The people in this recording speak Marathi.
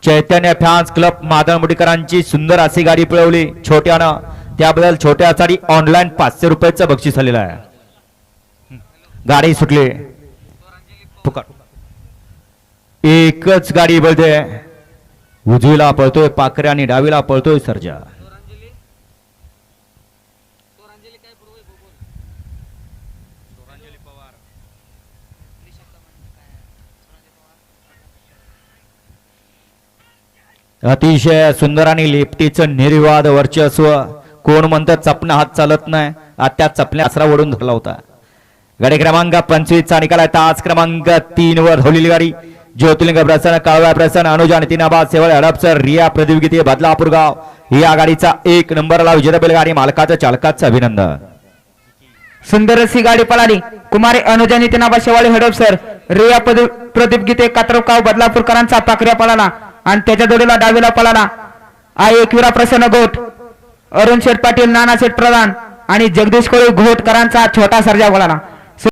चैतन्य फॅन्स क्लब मादळमुडीकरांची सुंदर अशी गाडी पळवली छोट्यानं, त्याबद्दल छोट्यासाठी ऑनलाईन 500 रुपयाचं बक्षीस आलेलं आहे. गाडी सुटली, एकच गाडी बोलते, उजवीला पळतोय पाखरे आणि डावीला पळतोय सर्जा. अतिशय सुंदर आणि लेफ्टीचं निर्विवाद वर्चस्व. कोण म्हणतं चपना हात चालत नाही, त्या चपल्या आसरा ओढून धरला होता. गाडी क्रमांक 25 चा निकाल आहे. तास क्रमांक 3 वर धावलेली गाडी ज्योतिर्लिंग प्रसन्न, काळवा प्रसन्न, अनुज आणि तिनाबाद सेवळ हडपसर, रिया प्रदीप गीते बदलापूर गाव या गाडीचा 1 नंबरला विजेता बैलगाडी मालकाचं चालकाचं अभिनंदन. सुंदर अशी गाडी पळाली. कुमारी अनुज आणि तिनाबाद शेवाळे हडपसर, रिया प्रदीप गीते कात्रकाव बदलापूरकरांचा पाकऱ्या पळाला आणि त्याच्या जोडीला डावीला पळाला एकविरा प्रसन्न गोट, अरुण शेठ पाटील, नाना शेठ प्रधान आणि जगदीश कोळी घोटकरांचा छोटा सर्जा पळाला.